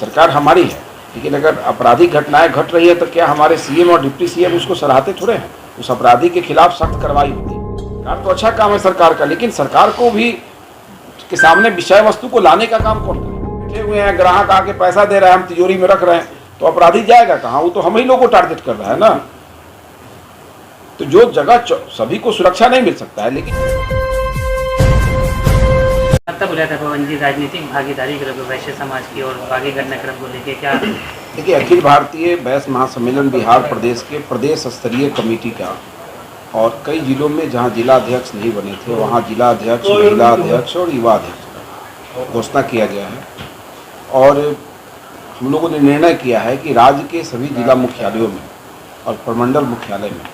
सरकार हमारी है, लेकिन अगर आपराधिक घटनाएं घट रही है तो क्या हमारे सीएम और डिप्टी सीएम उसको सराहते थोड़े हैं? उस अपराधी के खिलाफ सख्त कार्रवाई होती है। सरकार तो अच्छा काम है सरकार का, लेकिन सरकार को भी के सामने विषय वस्तु को लाने का काम कौन करे? बैठे हुए हैं, ग्राहक आके पैसा दे रहा है, हम तिजोरी में रख रहे हैं, तो अपराधी जाएगा कहाँ? वो तो हम ही लोग को टारगेट कर रहा है ना। तो जो जगह सभी को सुरक्षा नहीं मिल सकता है, लेकिन बोला था पवन जी, राजनीतिक भागीदारी कर वैश्य समाज की और बागी घटनाक्रम को लेके क्या? देखिए, अखिल भारतीय वैश्य महासम्मेलन बिहार प्रदेश के प्रदेश स्तरीय कमेटी का और कई जिलों में जहां जिला अध्यक्ष नहीं बने थे वहां जिला अध्यक्ष, महिला अध्यक्ष और युवा अध्यक्ष का घोषणा किया गया है। और हम लोगों ने निर्णय किया है कि राज्य के सभी जिला मुख्यालयों में और प्रमंडल मुख्यालय में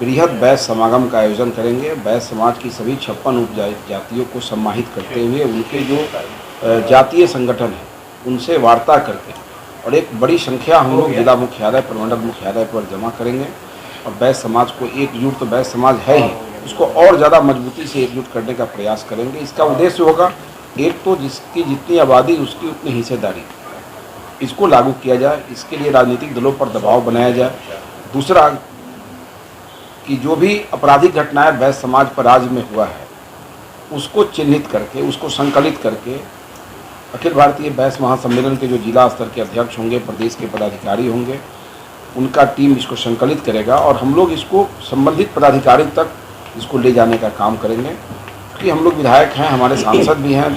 बृहद वैश्य समागम का आयोजन करेंगे। वैश्य समाज की सभी 56 उपजातियों को सम्मानित करते हुए उनके जो जातीय संगठन हैं उनसे वार्ता करके और एक बड़ी संख्या हम लोग जिला मुख्यालय, प्रमंडल मुख्यालय पर जमा करेंगे। और वैश्य समाज को एकजुट, तो वैश्य समाज है ही, उसको और ज़्यादा मजबूती से एकजुट करने का प्रयास करेंगे। इसका उद्देश्य होगा, एक तो जिसकी जितनी आबादी उसकी उतनी हिस्सेदारी, इसको लागू किया जाए, इसके लिए राजनीतिक दलों पर दबाव बनाया जाए। दूसरा कि जो भी आपराधिक घटनाएं वैश्य समाज पर राज्य में हुआ है उसको चिन्हित करके, उसको संकलित करके अखिल भारतीय वैश्य महासम्मेलन के जो जिला स्तर के अध्यक्ष होंगे, प्रदेश के पदाधिकारी होंगे, उनका टीम इसको संकलित करेगा और हम लोग इसको संबंधित पदाधिकारी तक इसको ले जाने का काम करेंगे। क्योंकि हम लोग विधायक हैं, हमारे सांसद भी हैं,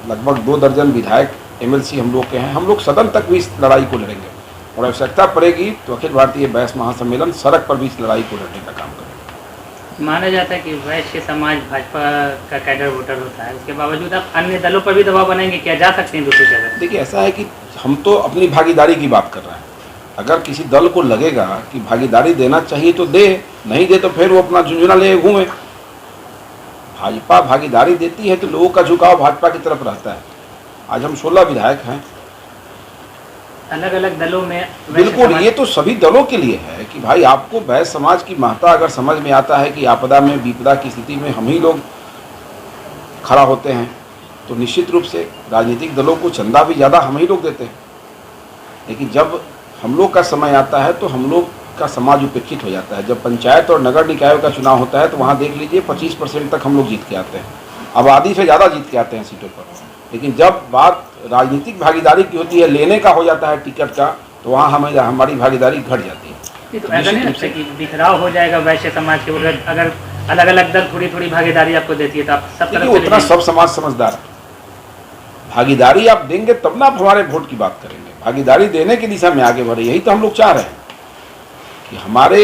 लगभग 2 दर्जन विधायक एमएलसी हम लोग के हैं। हम लोग सदन तक भी इस लड़ाई को लड़ेंगे और आवश्यकता पड़ेगी तो अखिल भारतीय वैश्य महासम्मेलन सड़क पर भी इस लड़ाई को लड़ने का काम करेगा। माना जाता है कि वैश्य समाज भाजपा का कैडर वोटर होता है, उसके बावजूद आप अन्य दलों पर भी दबाव बनाएंगे, क्या जा सकते हैं दूसरी जगह? देखिए, ऐसा है कि हम तो अपनी भागीदारी की बात कर रहे हैं। अगर किसी दल को लगेगा कि भागीदारी देना चाहिए तो दे, नहीं दे तो फिर वो अपना झुंझुना ले घूमे। भाजपा भागीदारी देती है तो लोगों का झुकाव भाजपा की तरफ रहता है। आज हम 16 विधायक हैं, अलग अलग दलों में। बिल्कुल, ये तो सभी दलों के लिए है कि भाई आपको वैश्य समाज की महत्ता अगर समझ में आता है कि आपदा में, विपदा की स्थिति में हम ही लोग खड़ा होते हैं, तो निश्चित रूप से राजनीतिक दलों को चंदा भी ज़्यादा हम ही लोग देते हैं। लेकिन जब हम लोग का समय आता है तो हम लोग का समाज उपेक्षित हो जाता है। जब पंचायत और नगर निकायों का चुनाव होता है तो वहाँ देख लीजिए 25% तक हम लोग जीत के आते हैं, आबादी से ज़्यादा जीत के आते हैं सीटों पर। लेकिन जब बात राजनीतिक भागीदारी की होती है, लेने का हो जाता है टिकट का, तो वहाँ हमारी भागीदारी घट जाती है। तो ऐसा नहीं लगता कि बिखराव हो जाएगा वैश्य समाज के? अगर अलग अलग दल थोड़ी थोड़ी भागीदारी आपको देती है तो आप सब तरफ उतना सब समाज समझदार है। भागीदारी आप देंगे तब ना आप हमारे वोट की बात करेंगे। भागीदारी देने की दिशा में आगे बढ़े, यही तो हम लोग चाह रहे हैं कि हमारे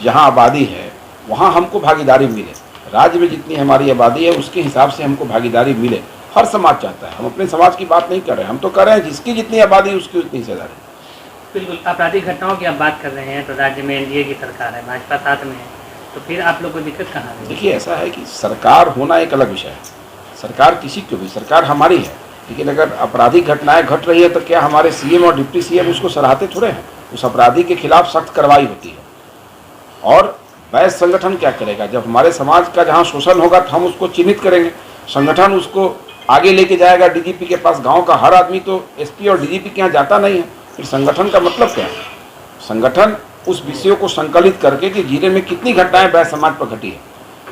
जहाँ आबादी है वहाँ हमको भागीदारी मिले। राज्य में जितनी हमारी आबादी है उसके हिसाब से हमको भागीदारी मिले। हर समाज चाहता है, हम अपने समाज की बात नहीं कर रहे हैं, हम तो कर रहे हैं जिसकी जितनी आबादी उसकी उतनी हिस्सेदारी। बिल्कुल, आपराधिक घटनाओं की आप बात कर रहे हैं तो राज्य में एनडीए की सरकार है, भाजपा साथ में है, तो फिर आप लोग को दिक्कत कहाँ है? देखिए, ऐसा है कि सरकार होना एक अलग विषय है। सरकार किसी की भी, सरकार हमारी है, लेकिन अगर आपराधिक घटनाएं घट रही है तो क्या हमारे सीएम और डिप्टी सीएम उसको सराहते थोड़े हैं? उस अपराधी के खिलाफ सख्त कार्रवाई होती है। और वैश्य संगठन क्या करेगा? जब हमारे समाज का जहाँ शोषण होगा तो हम उसको चिन्हित करेंगे, संगठन उसको आगे लेके जाएगा डीजीपी के पास। गांव का हर आदमी तो एसपी और डीजीपी के यहाँ जाता नहीं है। फिर संगठन का मतलब क्या है? संगठन उस विषयों को संकलित करके कि जिले में कितनी घटनाएं वैश्य समाज पर घटी है,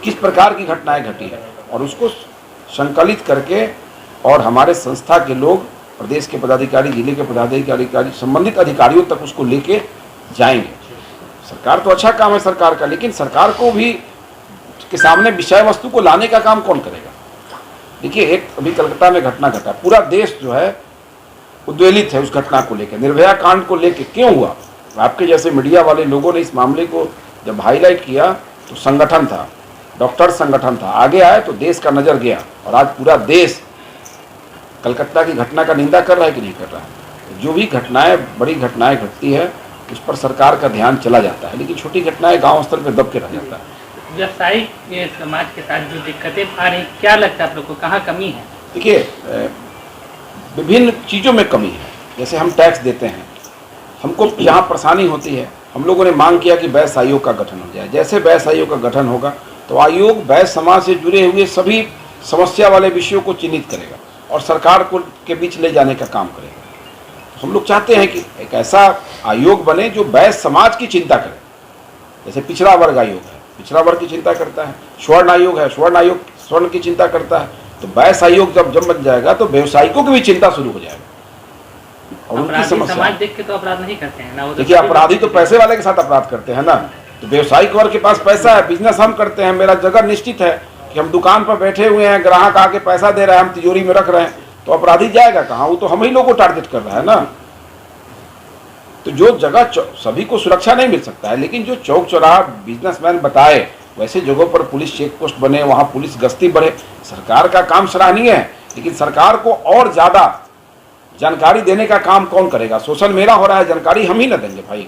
किस प्रकार की घटनाएं घटी है, और उसको संकलित करके और हमारे संस्था के लोग, प्रदेश के पदाधिकारी, जिले के पदाधिकारी, संबंधित अधिकारियों तक उसको लेके जाएंगे। सरकार तो अच्छा काम है सरकार का, लेकिन सरकार को भी के सामने विषय वस्तु को लाने का काम कौन करेगा? देखिए, एक अभी कलकत्ता में घटना घटा, पूरा देश जो है उद्वेलित है उस घटना को लेकर, निर्भया कांड को लेकर। क्यों हुआ? आपके जैसे मीडिया वाले लोगों ने इस मामले को जब हाईलाइट किया तो संगठन था, डॉक्टर संगठन था, आगे आए तो देश का नज़र गया और आज पूरा देश कलकत्ता की घटना का निंदा कर रहा है कि नहीं कर रहा है। जो भी घटनाएं, बड़ी घटनाएं घटती है उस पर सरकार का ध्यान चला जाता है, लेकिन छोटी घटनाएं गांव स्तर पर दब के रह जाता है। व्यवसायिक समाज के साथ जो दिक्कतें आ रही, क्या लगता है आप लोग को, कहाँ कमी है? देखिए, विभिन्न चीज़ों में कमी है। जैसे हम टैक्स देते हैं, हमको यहाँ परेशानी होती है। हम लोगों ने मांग किया कि वैश्य आयोग का गठन हो जाए। जैसे वैश्य आयोग का गठन होगा तो आयोग वैश्य समाज से जुड़े हुए सभी समस्या वाले विषयों को चिन्हित करेगा और सरकार को के बीच ले जाने का काम करेगा। हम लोग चाहते हैं कि एक ऐसा आयोग बने जो वैश्य समाज की चिंता करे। जैसे पिछड़ा वर्ग आयोग है, पिछड़ा वर्ग की चिंता करता है, स्वर्ण आयोग है, स्वर्ण आयोग स्वर्ण की चिंता करता है। तो वैश्य आयोग जब बन जाएगा तो व्यवसायिकों की भी चिंता शुरू हो जाएगी और उनकी समस्या। समाज देख के तो अपराध नहीं करते हैं ना, वो देखिए अपराधी तो पैसे वाले के साथ अपराध करते हैं ना। तो व्यवसायिक वर्ग के पास पैसा है, बिजनेस हम करते हैं, मेरा जगह निश्चित है कि हम दुकान पर बैठे हुए हैं, ग्राहक आके पैसा दे रहे हैं, हम तिजोरी में रख रहे हैं, तो अपराधी जाएगा कहाँ? वो तो हम ही लोग को टारगेट कर रहा है ना। तो जो जगह सभी को सुरक्षा नहीं मिल सकता है, लेकिन जो चौक चौराहा बिजनेसमैन बताए वैसे जगहों पर पुलिस चेक पोस्ट बने, वहाँ पुलिस गश्ती बढ़े। सरकार का काम सराहनीय है, लेकिन सरकार को और ज़्यादा जानकारी देने का काम कौन करेगा? शोषण मेरा हो रहा है, जानकारी हम ही ना देंगे भाई।